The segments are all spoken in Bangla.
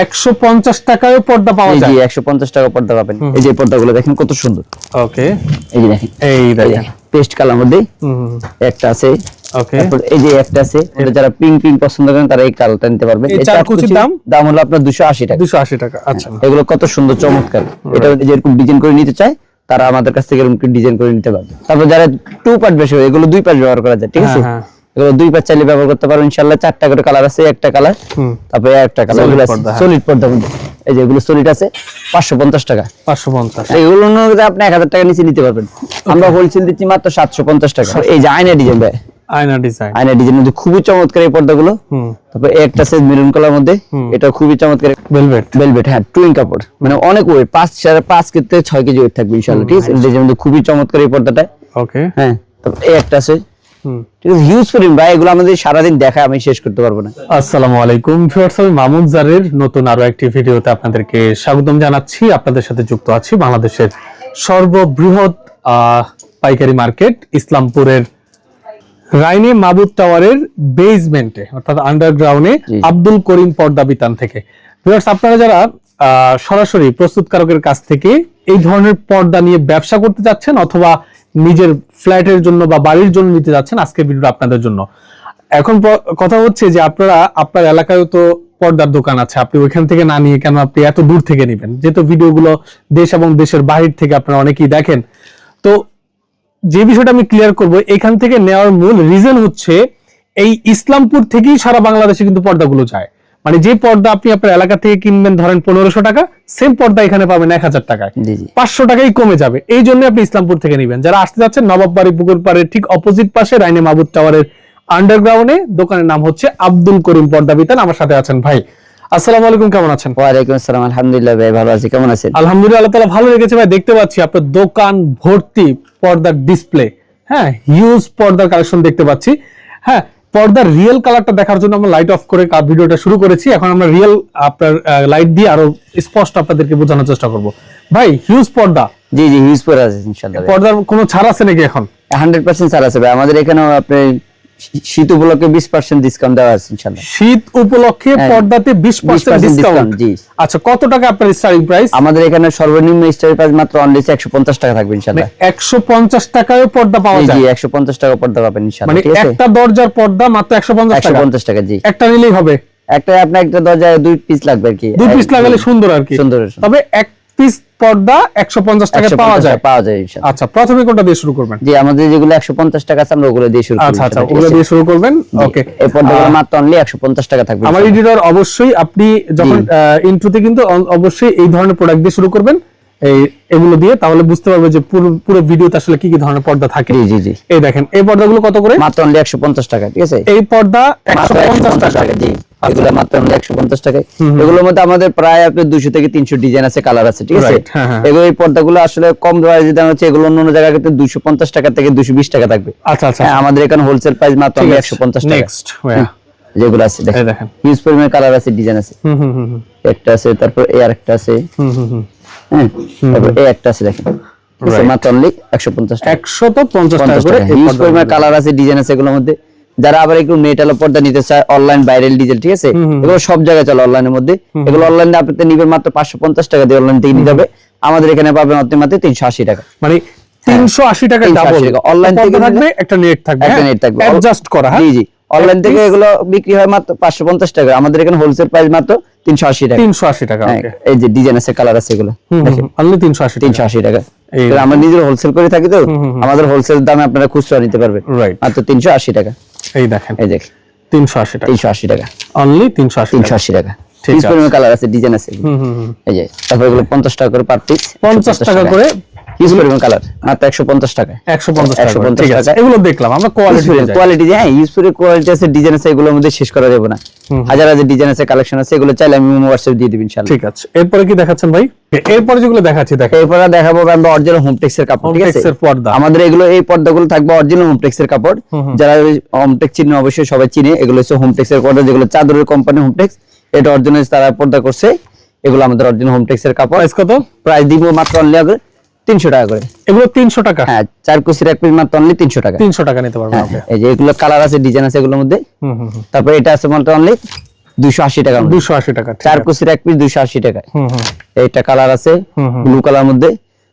150 টাকায় পর্দা পাওয়া যায়। জি 150 টাকা পর্দা পাবেন। এই যে পর্দাগুলো দেখেন কত সুন্দর। ওকে, এই যে দেখেন, এই দেখেন পেস্ট কালার মধ্যে একটা আছে। ওকে, তারপর এই যে একটা আছে, এটা যারা পিঙ্ক পিঙ্ক পছন্দ করেন তারা এই কালারটা নিতে পারবেন। এই চার কুচির দাম হলো আপনার 280 টাকা। 280 টাকা। আচ্ছা, এগুলো কত সুন্দর চমৎকার। এটা যেরকম ডিজাইন করে নিতে চায় তারা আমাদের কাছ থেকে এরকম ডিজাইন করে নিতে পারবে। তারপর যারা টু পার্ট বেশি হয়, এগুলো দুই পার্ট ব্যবহার করা যায়, ঠিক আছে? এগুলো দুই পার্ট চাইলে ব্যবহার করতে পারবেন ইনশাআল্লাহ। 4টা করে কালার আছে, একটা কালার, তারপর একটা কালার, এগুলো সলিড পর্দা মধ্যে। এই যে এগুলো সলিড আছে 550 টাকা। 550। এগুলো আপনি 1000 টাকা নিচে নিতে পারবেন। আমরা হোলসেল দিচ্ছি মাত্র 750 টাকা। এই যে আয়না ডিজাইন ভাই, আয়না ডিজাইন, আয়না ডিজাইন মধ্যে খুবই চমৎকার এই পর্দাগুলো। তারপর একটা আছে মেরুন কালার মধ্যে, এটা খুবই চমৎকার। ভেলভেট, ভেলভেট, হ্যাঁ, টুইন কাপড়, মানে অনেক ওয়েট, 5 থেকে 6 কেজি ওয়েট থাকবে ইনশাআল্লাহ, ঠিক আছে? এই যে মধ্যে খুবই চমৎকার এই পর্দাটা। ওকে, হ্যাঁ, তারপর এই একটা আছে, ঠিক আছে? হিউজ পরিমাণ ভাই, এগুলো আমাদের সারাদিন দেখা আমি শেষ করতে পারবো না। আসসালামু আলাইকুম ভিউয়ার্স, আমি মামুন জারের নতুন আরো একটি ভিডিওতে আপনাদেরকে স্বাগতম জানাচ্ছি। আপনাদের সাথে যুক্ত আছি বাংলাদেশের সর্ববৃহৎ পাইকারি মার্কেট ইসলামপুরের রাইনে মাহবুব টাওয়ারের বেসমেন্টে, অর্থাৎ আন্ডারগ্রাউন্ডে আব্দুল করিম পর্দা বিতান থেকে। ভিউয়ার্স, আপনারা যারা সরাসরি প্রস্তুতকারকের কাছ থেকে এই ধরনের পর্দা নিয়ে ব্যবসা করতে যাচ্ছেন অথবা নিজের ফ্ল্যাটের জন্য বা বাড়ির জন্য নিতে যাচ্ছেন, আজকের ভিডিওটা আপনাদের জন্য। এখন কথা হচ্ছে যে আপনারা আপনার এলাকায় তো পর্দার দোকান আছে, আপনি ওইখান থেকে না নিয়ে কেন আপনি এত দূর থেকে নেবেন? যেহেতু ভিডিওগুলো দেশ এবং দেশের বাহির থেকে আপনারা অনেকেই দেখেন, তো যে বিষয়টা আমি ক্লিয়ার করব, এখান থেকে নেওয়ার মূল রিজন হচ্ছে এই ইসলামপুর থেকেই সারা বাংলাদেশে কিন্তু পর্দাগুলো যায়। মানে যে পর্দা আপনি আপনার এলাকা থেকে কিনবেন ধরেন 1500 টাকা, সেম পর্দা এখানে পাবেন 1000 টাকায়, 500 টাকাই কমে যাবে। এই জন্য আপনি ইসলামপুর থেকে নেবেন। যারা আসতে যাচ্ছেন নবাববাড়ি পুকুর পাড়ের ঠিক অপোজিট পাশে রাইনে মাহবুব টাওয়ারের আন্ডারগ্রাউন্ডে দোকানের নাম হচ্ছে আব্দুল করিম পর্দা বিতান। আমার সাথে আছেন ভাই। আসসালামু আলাইকুম, কেমন আছেন? ওয়ালাইকুম আসসালাম, আলহামদুলিল্লাহ ভাই, ভালো আছি। কেমন আছেন? আলহামদুলিল্লাহ, আল্লাহ তাআলা ভালো রেখেছে ভাই। দেখতে পাচ্ছি আপনার দোকান ভর্তি পর্দার ডিসপ্লে, হ্যাঁ, হিউজ পর্দার কালেকশন দেখতে পাচ্ছি। হ্যাঁ, পর্দার রিয়েল কালারটা দেখার জন্য আমরা লাইট অফ করে ভিডিওটা শুরু করেছি। এখন আমরা রিয়েল আপনার লাইট দিয়ে আরো স্পষ্ট আপনাদেরকে বোঝানোর চেষ্টা করব। ভাই, হিউজ পর্দা। জি জি, হিউজ পর্দা আছে ইনশাআল্লাহ। পর্দার কোনো ছাড় আছে নাকি এখন? 100% ছাড় আছে ভাই আমাদের এখানে। আপনি শীত উপলক্ষে 20% ডিসকাউন্ট দেওয়া আছে ইনশাআল্লাহ। শীত উপলক্ষে পর্দাতে 20% ডিসকাউন্ট। জি। আচ্ছা, কত টাকা আপনার স্টার্টিং প্রাইস? আমাদের এখানে সর্বনিম্ন স্টার্টিং প্রাইস মাত্র অনলি 150 টাকা থাকবে ইনশাআল্লাহ। 150 টাকায় পর্দা পাওয়া যায়? জি, 150 টাকা পর্দা পাবেন ইনশাআল্লাহ। মানে একটা দরজার পর্দা মাত্র 150 টাকা? 150 টাকা, জি। একটা নিলেই হবে? একটা আপনার একটা দরজায় 2 পিস লাগবে আর কি। 2 পিস লাগালে সুন্দর আর কি। সুন্দর। তবে এক পিস পর্দা 150 টাকা পাওয়া যায় ইনশাআল্লাহ। আচ্ছা, প্রথমে কোনটা দিয়ে শুরু করবেন? জি, আমাদের যেগুলো 150 টাকা আছে আমরা ওগুলো দিয়ে শুরু করব। আচ্ছা, ওগুলো দিয়ে শুরু করবেন। ওকে, এই পর্দাগুলো মাত্র অনলি 150 টাকা থাকবে। আমার এডিটর অবশ্যই আপনি যখন ইন্ট্রোতে কিন্তু অবশ্যই এই ধরনের প্রোডাক্ট দিয়ে শুরু করবেন, এগুলো দিয়ে, তাহলে বুঝতে পারবে যে পুরো ভিডিওতে আসলে কি কি ধরনের পর্দা থাকে। জি জি জি। এই দেখেন, এই পর্দাগুলো কত করে? মাত্র অনলি 150 টাকা, ঠিক আছে? এই পর্দা 150 টাকা। জি, এগুলো মাত্র অনলি 150 টাকা। এগুলোর মধ্যে আমাদের প্রায় আপনার 200 থেকে 300 ডিজাইন আছে, কালার আছে, ঠিক আছে? এগুলো এই পর্দাগুলো আসলে কম প্রাইসে দাম হচ্ছে, এগুলো অন্য জায়গায় কিন্তু 250 টাকা থেকে 220 টাকা থাকবে। আচ্ছা আচ্ছা, আমাদের এখানে হোলসেল প্রাইস মাত্র 150 টাকা। নেক্সট যেগুলো আছে দেখেন, হিউজ পরিমাণে কালার আছে, ডিজাইন আছে। একটা আছে, তারপর এই আরেকটা আছে, হ্যাঁ, তারপর এই একটা আছে দেখেন, মাত্র অনলি 150 টাকা। 150 টাকা করে। হিউজ পরিমাণে কালার আছে, ডিজাইন আছে এগুলোর মধ্যে। যারা আবার একটু মেটাল পর্দা নিতে চায়, অনলাইন ভাইরাল ডিজাইন, ঠিক আছে? এগুলো সব জায়গায় চলে অনলাইনের মধ্যে। এগুলো অনলাইনে আপনি নিবেন মাত্র 550 টাকা দিয়ে, অনলাইন থেকে নিতে হবে। আমাদের এখানে পাবেন মাত্র 380 টাকা। মানে 380 টাকা ডাবল। অনলাইন থেকে থাকবে, একটা নেট থাকবে, একটা নেট থাকবে, অ্যাডজাস্ট করা। জি জি। অনলাইন থেকে এগুলো বিক্রি হয় মাত্র 550 টাকা, আমাদের এখানে হোলসেল প্রাইস মাত্র 380 টাকা। 380 টাকা। ওকে, এই যে ডিজাইন আছে, কালার আছে, এগুলো দেখেন, অনলি 380 টাকা। আমরা নিজের হোলসেল করে থাকি, তো আমাদের হোলসেল দামে আপনারা খুচরা নিতে পারবেন মাত্র 380 টাকা। এই দেখেন, এই দেখেন, 380 টাকা, 380 টাকা, অনলি 380 টাকা। ঠিক আছে, কালার আছে, ডিজাইন আছে। এই যে তারপর এগুলো 50 টাকা করে পার পিস, 50 টাকা করে। হিউজ পরিমাণ কালার, মাত্র 150 টাকা। 150 টাকা। এগুলো দেখলাম আমরা, কোয়ালিটি, হ্যাঁ, হিউজ পরিমাণ কোয়ালিটি আছে, ডিজাইন আছে, এগুলোর মধ্যে শেষ করা যাবে না। হাজার হাজার ডিজাইন আছে, কালেকশন আছে, এগুলো চাইলে আমি হোয়াটসঅ্যাপ দিয়ে দেব ইনশাআল্লাহ। ঠিক আছে, এরপরে কি দেখাচ্ছেন ভাই? এরপরে যেগুলো দেখাচ্ছি, দেখেন, এরপরে দেখাবো আমরা অরিজিনাল হোমটেক্স এর কাপড়, ঠিক আছে? হোমটেক্স এর পর্দা। আমাদের এগুলো, এই পর্দাগুলো থাকবে অরিজিনাল হোমটেক্স এর কাপড়। যারা হোমটেক্স চিনে অবশ্যই সবাই চিনে, এগুলো হচ্ছে হোমটেক্স এর পর্দা, যেগুলো চাদরের কোম্পানি হোমটেক্স, এটা অরিজিনাল তারা পর্দা করছে। এগুলো আমাদের অরিজিনাল হোমটেক্স এর কাপড়। প্রাইস কত? প্রাইস দিব মাত্র অনলি 300 টাকা করে। এগুলো 300 টাকা? হ্যাঁ, 4 কুচির এক পিস মাত্র অনলি 300 টাকা। 300 টাকা নিতে পারবেন। এই যে এগুলো কালার আছে, ডিজাইন আছে এগুলোর মধ্যে। তারপর এটা আছে মাত্র অনলি 280 টাকা, 280 টাকা, ঠিক চার আছে। কুচির এক পিস 280 টাকা। হুম হুম এইটা কালার আছে ব্লু কালার মধ্যে,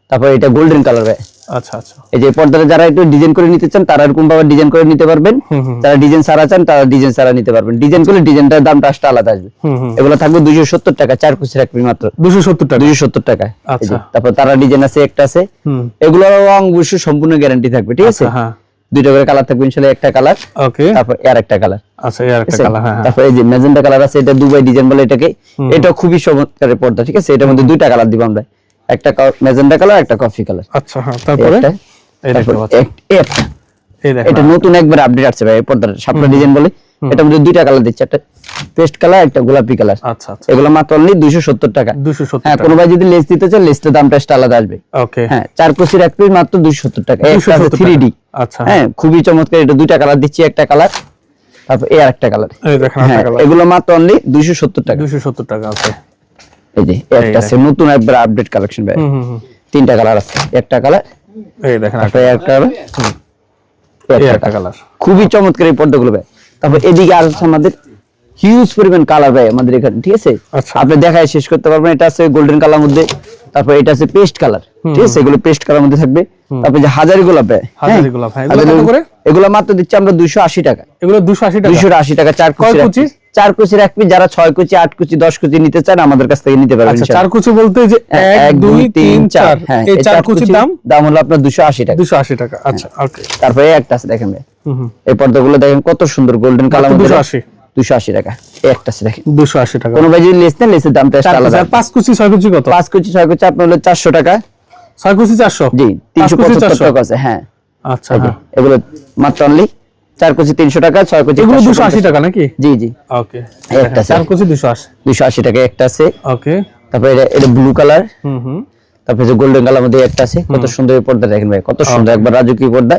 তারপর এটা গোল্ডেন কালার ভাই। আচ্ছা আচ্ছা। এই যে পর্দাটা যারা একটু ডিজাইন করে নিতে চান তারা এরকম ভাবে ডিজাইন করে নিতে পারবেন, যারা ডিজাইন ছাড়া চান তারা ডিজাইন ছাড়া নিতে পারবেন। ডিজাইন করলে ডিজাইনটার দামটা আসলে আলাদা আসবে। এগুলো থাকবে 270 টাকা, চার কুচির এক পিস মাত্র 270 টাকা। 270 টাকা। আচ্ছা। তারপর তারা ডিজাইন আছে, একটা আছে, এগুলো রং অবশ্য সম্পূর্ণ গ্যারান্টি থাকবে, ঠিক আছে। হ্যাঁ, দুইটা করে কালার থাকবে ইনশাআল্লাহ, একটা কালার, ওকে। তারপর আর একটা কালার। আচ্ছা, এই আরেকটা কালার। হ্যাঁ, তারপর এই যে ম্যাজেন্টা কালার আছে, এটা দুবাই ডিজাইন বলে এটাকে। এটা খুবই চমৎকারের পর্দা, ঠিক আছে। এটার মধ্যে দুইটা কালার দিব আমরা, একটা ম্যাজেন্টা কালার, একটা কফি কালার। আচ্ছা হ্যাঁ, তারপরে একটা, এই দেখো, তারপর একটা। এই দেখো, এটা নতুন একবার আপডেট আসছে ভাই এই পর্দার, সাপটা ডিজাইন বলে। এটার মধ্যে দুইটা কালার দিচ্ছে, একটা পেস্ট কালার, একটা গোলাপি কালার। আচ্ছা আচ্ছা, এগুলো মাত্র অনলি 270 টাকা। 270 হ্যাঁ, টাকা, কোনো ভাই যদি লেস দিতে চান লেসটার দামটা একটু আলাদা আসবে। ওকে। হ্যাঁ, চার কুচির এক পিস মাত্র 270 টাকা। একটা আছে 270 3D। আচ্ছা হ্যাঁ, খুবই চমৎকার। এটা দুইটা কালার দিচ্ছি, একটা কালার, তারপর এই আরেকটা কালার। এই দেখেন হ্যাঁ, একটা কালার, এগুলো মাত্র অনলি 270 টাকা। 270 টাকা আছে। এই যে একটা আছে নতুন একবার আপডেট কালেকশন ভাই। হুম। তিনটা কালার আছে, একটা কালার, এই দেখেন তারপর একটা কালার, এই একটা একটা কালার। খুবই চমৎকার এই পর্দাগুলো ভাই। তারপর এদিকে আর আছে আমাদের হিউজ পরিমাণ কালার ভাই আমাদের এখানে, ঠিক আছে। আচ্ছা। আপনি দেখায় শেষ করতে পারবেন। এটা আছে গোল্ডেন কালার মধ্যে, তারপর এটা আছে পেস্ট কালার, ঠিক আছে। এগুলো পেস্ট কালার মধ্যে থাকবে। তারপর যে হাজারি গোলাপ ভাই, হাজারি গোলাপ, হ্যাঁ, এগুলো কত করে? এগুলো মাত্র দিচ্ছি আমরা 280 টাকা। এগুলো 280 টাকা। 280 টাকা, চার কয় কুচি কুচি? চার কুচির এক পিস। যারা 6 কুচি, 8 কুচি, 10 কুচি নিতে চান আমাদের কাছ থেকে নিতে পারবেন আচ্ছা, ইনশাআল্লাহ। চার কুচি বলতে যে 1 2 3 4, হ্যাঁ, এই চার কুচির দাম হলো আপনার 280 টাকা। 280 টাকা। আচ্ছা, ওকে। তারপরে একটা আছে দেখেন ভাই, এই পর্দাগুলো দেখেন কত সুন্দর গোল্ডেন কালার মধ্যে। 280 280 টাকা। এই একটা আছে দেখেন 280 টাকা। কোন ভাই যদি লেস নেন লেসের দামটা একটু আলাদা। 5 কুচি 6 কুচি কত? 5 কুচি 6 কুচি আপনার হলো 400 টাকা। 6 কুচি 400, জি, 5 কুচি 375 400 টাকা আছে। হ্যাঁ, আচ্ছা হ্যাঁ, এগুলো মাত্র অনলি 4 কুচি 300 টাকা, 6 কুচি এগুলো 450 280 টাকা নাকি? জি জি, ওকে। একটা আছে 4 কুচি 280, 280 টাকা একটা আছে। ওকে। তারপরে এটা ব্লু কালার, হুম। তারপরে যে গোল্ডেন কালার মধ্যে একটা আছে, কত সুন্দর এই পর্দা দেখেন ভাই, কত সুন্দর একবার রাজকীয় পর্দা।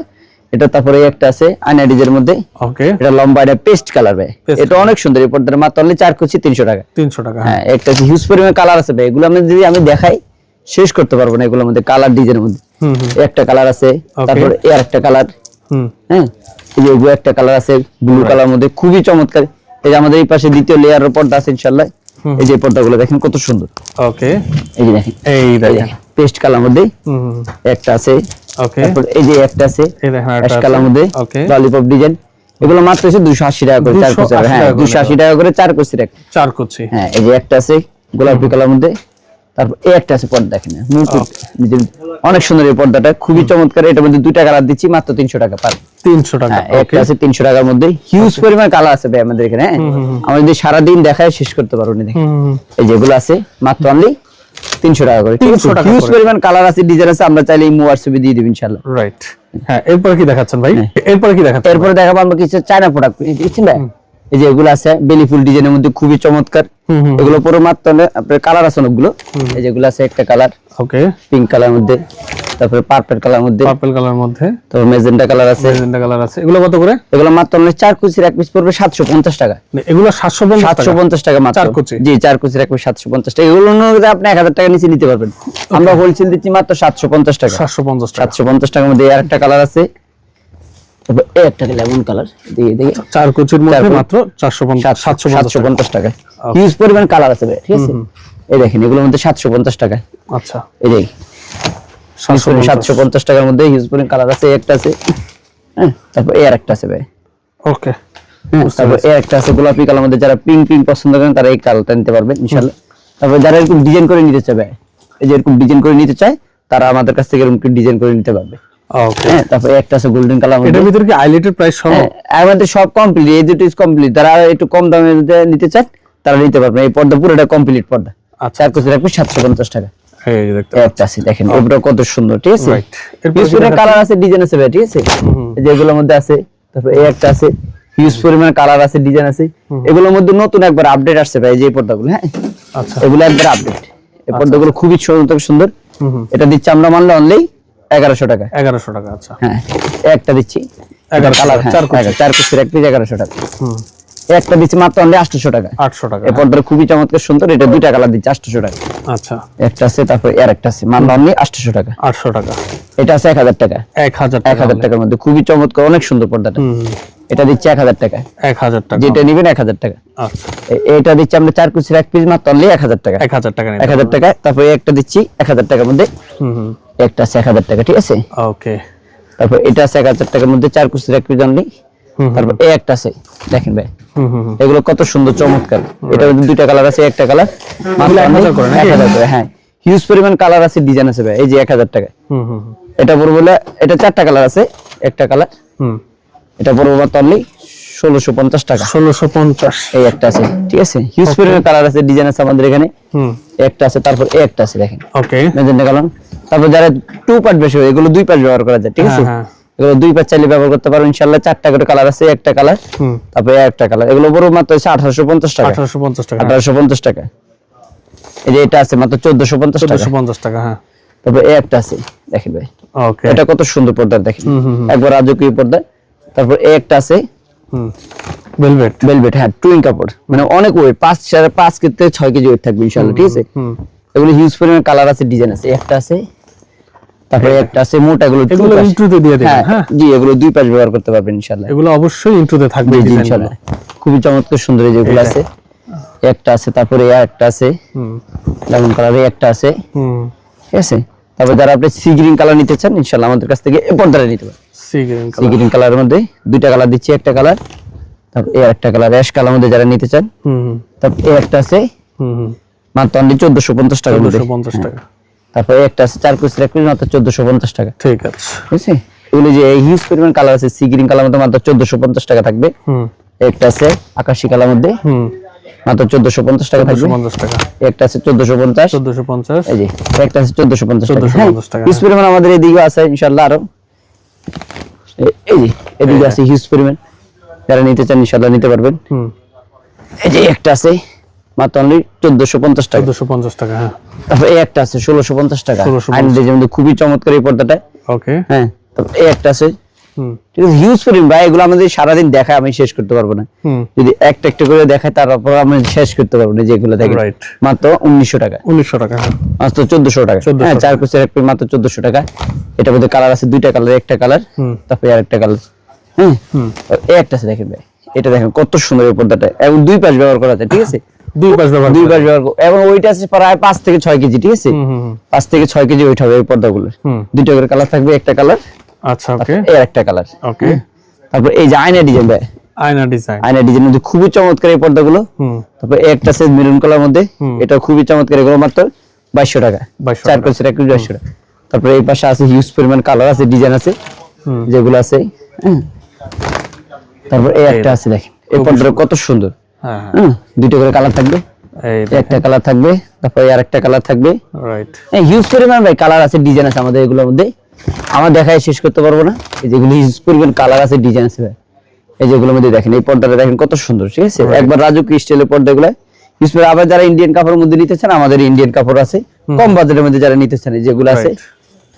এটা তারপরে একটা আছে আয়না ডিজাইনের মধ্যে, ওকে। এটা লম্বা, এটা পেস্ট কালার ভাই। এটা অনেক সুন্দর এই পর্দার, মাত্র অনলি 4 কুচি 300 টাকা। 300 টাকা। হ্যাঁ, একটা হিউজ পরিমাণ কালার আছে ভাই। এগুলো যদি আমি দেখাই শেষ করতে পারবো না এগুলোর মধ্যে কালার ডিজাইনের মধ্যে। একটা কালার আছে, তারপর এর একটা কালার। হ্যাঁ, এই যে এগুলো একটা কালার আছে ব্লু কালার মধ্যে, খুবই চমৎকার। এই যে আমাদের এই পাশে দ্বিতীয় লেয়ারের পর্দা আছে ইনশাআল্লাহ। এই যে পর্দাগুলো দেখেন কত সুন্দর, ওকে। এই যে দেখেন, এই দেখেন পেস্ট কালার মধ্যে একটা আছে, ওকে। তারপর এই যে একটা আছে এই দেখেন অ্যাশ একটা কালার আছে, মধ্যে ওকে। Lollipop design. এগুলো মাত্র হচ্ছে 280 টাকা করে 4 কুচি। 280 হ্যাঁ, টাকা করে। 280 টাকা করে 4 কুচি একটা। 4 কুচি। হ্যাঁ, এই যে একটা আছে গোলাপি কালার মধ্যে, তারপর এই একটা আছে পর্দা দেখেন, মুকুট ডিজাইন, অনেক সুন্দর এই পর্দাটা, খুবই চমৎকার। এটার মধ্যে দুইটা কালার দিচ্ছি মাত্র 300 টাকা পার। 300 টাকা, হ্যাঁ, ওকে। একটা আছে 300 টাকার মধ্যে, হিউজ পরিমাণ কালার আছে ভাই আমাদের এখানে। হ্যাঁ, আমরা যদি সারা দিন দেখায় শেষ করতে পারবো না। দেখেন এই যেগুলো আছে মাত্র অনলি 300 টাকা করে। 300 টাকা হিউজ করে। পরিমাণ কালার আছে, ডিজাইন আছে, আমরা চাইলে এই হোয়াটসঅ্যাপে দিয়ে দেব ইনশাআল্লাহ। রাইট। হ্যাঁ, এরপর কি দেখাচ্ছেন ভাই? এরপর কি দেখাচ্ছেন? এরপরে দেখাবো আমরা কিছু চায়না প্রোডাক্ট, বুঝছেন ভাই। এই যে এগুলো আছে বেলি ফুল ডিজাইনের মধ্যে, খুবই চমৎকার। এগুলো পুরো মাত্র আপনার কালার আছে অনেকগুলো। এই যেগুলো আছে একটা কালার ওকে, পিঙ্ক কালার মধ্যে, তারপরে পার্পল কালার মধ্যে, পার্পল কালার মধ্যে, তারপর মেজেন্টা কালার আছে। ম্যাজেন্টা কালার আছে। এগুলো কত করে? এগুলো মাত্র অনলি 4 কুচির এক পিস পড়বে 750 টাকা। এগুলো 750 টাকা। 750 টাকা মাত্র। 4 কুচি। জি, 4 কুচির এক পিস 750 টাকা। এগুলো অনুযায়ী আপনি 1000 টাকা নিচে নিতে পারবেন। আমরা হোলসেল দিচ্ছি মাত্র 750 টাকা। 750 টাকা। 750 টাকার মধ্যে আর একটা কালার আছে, তারপর এই একটা লেমন কালার, দেখি 4 কুচির মধ্যে 4 মাত্র 450 750 টাকা। হিউজ পরিমাণ কালার আছে ভাই, ঠিক আছে। এই দেখেন এগুলোর মধ্যে 750 টাকা। আচ্ছা, এই দেখি 750 টাকার মধ্যে হিউজ পরিমাণ কালার আছে। এই একটা আছে, হ্যাঁ, তারপর এই আরেকটা আছে ভাই। ওকে। তারপর এই একটা আছে গোলাপি কালার মধ্যে, যারা পিঙ্ক পিঙ্ক পছন্দ করেন তারা এই কালারটা নিতে পারবেন ইনশাআল্লাহ। তারপর যারা এরকম ডিজাইন করে নিতে চায় ভাই, এই যে এরকম ডিজাইন করে নিতে চায় তারা আমাদের কাছ থেকে এরকম ডিজাইন করে নিতে পারবে। ওকে। হ্যাঁ, তারপর একটা আছে গোল্ডেন কালার মধ্যে। এটার ভিতরে কি হাইলাইটেড প্রাইস সহ? হ্যাঁ, আমাদের সব কমপ্লিট, এই দুটো ইজ কমপ্লিট। যারা একটু কম দামে নিতে চান তারা নিতে পারবেন। এই পর্দা পুরোটা কমপ্লিট পর্দা। আচ্ছা, 4 কুচি রাখবে 750 টাকা। এই যে দেখতে একটা আছে দেখেন, এটা কত সুন্দর, ঠিক আছে। রাইট। এরপর হিউজ পরিমাণ কালার আছে, ডিজাইন আছে ভাই, ঠিক আছে। এই যে এগুলোর মধ্যে আছে, তারপর এই একটা আছে, হিউজ পরিমাণ কালার আছে, ডিজাইন আছে। এগুলোর মধ্যে নতুন একবার আপডেট আসছে ভাই, যে পর্দাগুলো। হ্যাঁ, আচ্ছা, এগুলো একবার আপডেট। এই পর্দাগুলো খুবই সুন্দর সুন্দর। এটা দিচ্ছি আমরা মানলে অনলি 1100 টাকা। 1100 টাকা। আচ্ছা, হ্যাঁ, একটা দিচ্ছি 1100 কালার, টাকা, 4 কুচি। 4 কুচির এক পিস 1100 টাকা। একটা দিচ্ছি মাত্র অনলি 800 টাকা। 800 টাকা। এই পর্দাটা খুবই চমৎকার সুন্দর। এটা দুইটা কালার দিচ্ছি 800 টাকা। আচ্ছা, একটা আছে, তারপর এর একটা আছে, মানলে অনলি 800 টাকা। 800 টাকা। এটা আছে 1000 টাকা। 1000 1000 টাকার মধ্যে খুবই চমৎকার, অনেক সুন্দর পর্দাটা। এটা দিচ্ছি 1000 টাকা। 1000 টাকা। যেটা নেবেন 1000 টাকা। আচ্ছা, এটা দিচ্ছি আমরা 4 কুচির এক পিস মাত্র অনলি 1000 টাকা। 1000 টাকা। 1000 টাকা। তারপরে একটা দিচ্ছি 1000 টাকার মধ্যে, একটা আছে 1000 টাকা, ঠিক আছে। ওকে। তারপর এটা আছে 1000 টাকার মধ্যে 4 কুচির এক পিস অনলি। তারপর এই একটা আছে, দেখেন ভাই, এগুলো কত সুন্দর চমৎকার। এটার মধ্যে দুইটা কালার আছে, একটা কালার মাত্র 1000 করে। হ্যাঁ, হিউজ পরিমাণ কালার আছে, ডিজাইন আছে ভাই। এই যে 1000 টাকা। এটা বড় বলে এটা 4টা কালার আছে, একটা কালার। এটা বড় মাত্র অনলি 1650 টাকা। 1650। এই একটা আছে, ঠিক আছে। হিউজ পরিমাণ কালার আছে, ডিজাইন আছে আমাদের এখানে। একটা আছে, তারপর এই একটা আছে, দেখেন। ওকে। Magenta colour. তারপর যারা 2 পার্ট বেশি হয়, এগুলো 2 পার্ট ব্যবহার করা যায়, ঠিক আছে। এগুলো 2 পার্ট চাইলে ব্যবহার করতে পারো ইনশাআল্লাহ। 4টা করে কালার আছে, একটা কালার, তারপর একটা কালার। এগুলো বড় মাত্র হচ্ছে 1850 টাকা। 1850 টাকা। 1850 টাকা। এই যে এটা আছে মাত্র 1450 টাকা। 1450 টাকা। হ্যাঁ। তারপর এই একটা আছে, দেখেন ভাই। ওকে। এটা কত সুন্দর পর্দা, দেখেন, একবার রাজকীয় পর্দা। তারপর এই একটা আছে ভেলভেট। ভেলভেট, হ্যাঁ, টুইন কাপড়, মানে অনেক ওয়েট, 5 থেকে 6 কেজি ওয়েট থাকবে ইনশাআল্লাহ, ঠিক আছে। এগুলো হিউজ পরিমাণ কালার আছে, ডিজাইন আছে। একটা আছে, তারপরে একটা আছে মোটা। এগুলো ইন্ট্রোতে দিয়ে দিবেন। হ্যাঁ, জি, এগুলো 2 পাশ ব্যবহার করতে পারবেন ইনশাআল্লাহ। এগুলো অবশ্যই ইন্ট্রোতে থাকবে ইনশাআল্লাহ। খুবই চমৎকার সুন্দর এই যেগুলো আছে। একটা আছে, তারপরে একটা আছে লেমন কালারে, একটা আছে, ঠিক আছে। তারপর যারা আপনি সি গ্রিন কালার নিতে চান ইনশাআল্লাহ আমাদের কাছ থেকে এই পর্দাটা নিতে পারেন। সি গ্রিন কালারের মধ্যে 2টা কালার দিচ্ছি, একটা কালার, তারপর এই একটা কালার অ্যাশ কালার মধ্যে যারা নিতে চান। তারপর এই একটা আছে মাত্র অনলি 1450 টাকা। 1450 টাকা। তারপর এই একটা আছে 4 কুচির এক পিস মাত্র 1450 টাকা। ঠিক আছে, ঠিক আছে। এগুলো যে হিউজ পরিমাণ কালার আছে, সি গ্রিন কালার মধ্যে মাত্র 1450 টাকা থাকবে। একটা আছে আকাশী কালার মধ্যে মাত্র 1450 টাকা থাকবে। 1450 টাকা। একটা আছে 1450। 1450। এই যে একটা আছে 1450 টাকা। 1450 টাকা। হিউজ পরিমাণ আমাদের এদিকে আছে ইনশাআল্লাহ আরো। এই যে এদিকে আছে হিউজ পরিমাণ, যারা নিতে চান ইনশাআল্লাহ নিতে পারবেন। এই যে একটা আছে মাত্র অনলি 1450 টাকা। 1450 টাকা। হ্যাঁ। তারপর এই একটা আছে 1650 টাকা। আইন ডিজাইন মধ্যে খুবই চমৎকার এই পর্দাটা। ওকে। হ্যাঁ, তারপর এই একটা আছে, ঠিক আছে। হিউজ পরিমাণ ভাই, এগুলো আমাদের সারাদিন দেখায় আমি শেষ করতে পারবো না। যদি একটা একটা করে দেখায় তারপর আমি শেষ করতে পারবো না। যেগুলো দেখেন মাত্র 1900 টাকা। 1900 টাকা। মাত্র 1400 টাকা। হ্যাঁ, 4 কুচির এক পিস মাত্র 1400 টাকা। এটার মধ্যে কালার আছে 2টা কালার, একটা কালার, তারপর আরেকটা কালার। হ্যাঁ, এই একটা আছে, দেখেন ভাই, এটা দেখেন কত সুন্দর এই পর্দাটা, এবং 2 পাশ ব্যবহার করা যায়, ঠিক আছে। 2 পাশ ব্যবহার এবং ওইটা আছে প্রায় 5 থেকে 6 কেজি, ঠিক আছে। 5 থেকে 6 কেজি ওইটা হবে এই পর্দাগুলো। 2টা করে কালার থাকবে, একটা কালার। আচ্ছা, ওকে। এই একটা কালার। ওকে। তারপর এই যে আয়না ডিজাইন ভাই, আয়না ডিজাইন মধ্যে খুবই চমৎকার এই পর্দাগুলো। তারপর একটা আছে মেরুন কালার মধ্যে, এটা খুবই চমৎকার। এগুলো মাত্র 2200 টাকা। 4 কুচির এক পিস 2200 টাকা। তারপর এই পাশে আছে হিউজ পরিমাণ কালার আছে, ডিজাইন আছে, যেগুলো আছে। তারপর এই একটা আছে, দেখেন এই পর্দাটা কত সুন্দর। হ্যাঁ, 2টা করে কালার থাকবে, একটা কালার থাকবে, তারপর আরেকটা কালার থাকবে। রাইট। এই হিউজ পরিমাণ ভাই কালার আছে, ডিজাইন আছে আমাদের এগুলোর মধ্যে। আমার দেখায় শেষ করতে পারবো না। এই যেগুলো হিউজ পরিমাণ কালার আছে, ডিজাইন আছে ভাই। এই যেগুলোর মধ্যে দেখেন এই পর্দাটা দেখেন কত সুন্দর, ঠিক আছে। একবার রাজকীয় স্টাইলের পর্দাগুলো হিউজ পরিমাণ। আবার যারা ইন্ডিয়ান কাপড়ের মধ্যে নিতে চান, আমাদের ইন্ডিয়ান কাপড় আছে কম বাজেটের মধ্যে, যারা নিতে চান যেগুলো আছে।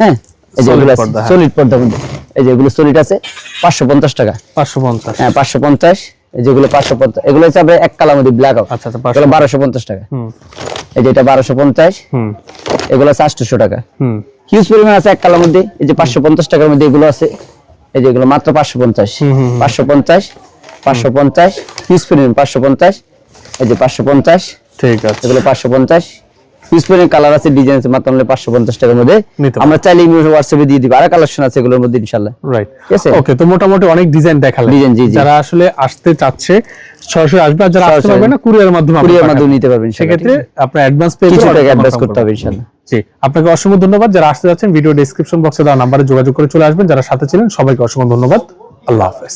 হ্যাঁ, এই যেগুলো আছে সলিড পর্দার মধ্যে, এই যেগুলো সলিড আছে 550 টাকা। 550। হ্যাঁ, 550। এই যেগুলো 550, এগুলো হচ্ছে আপনার এক কালার মধ্যে ব্ল্যাক আউট। আচ্ছা, 1250 টাকা। এই যে এটা 1250। এগুলো আছে 800 টাকা। হিউজ পরিমাণ আছে এক কালার মধ্যে। এই যে 550 টাকার মধ্যে এগুলো আছে। এই যে এগুলো মাত্র 550। 550 হিউজ পরিমাণ 550। এই যে 550। ঠিক আছে, এগুলো 550। হিউজ পরিমাণ কালার আছে, ডিজাইন আছে, মাত্র 550 টাকার মধ্যে। আমরা চাইলে হোয়াটসঅ্যাপে দিয়ে দিব, আর কালেকশন আছে এগুলোর মধ্যে ইনশাআল্লাহ। রাইট, ঠিক আছে। ওকে, তো মোটামুটি অনেক ডিজাইন দেখালেন। যারা আসলে আসতে চাচ্ছে সরাসরি আসবে, আর যারা আসতে পারবে না কুরিয়ার মাধ্যমে নিতে পারবেন। সেক্ষেত্রে আপনার অ্যাডভান্স পে করতে হবে ইনশাআল্লাহ। জি, আপনাকে অসংখ্য ধন্যবাদ। যারা আসতে যাচ্ছেন ভিডিও ডেসক্রিপশন বক্সে দেওয়া নম্বরে যোগাযোগ করে চলে আসবেন। যারা সাথে ছিলেন সবাইকে অসংখ্য ধন্যবাদ। আল্লাহ হাফেজ।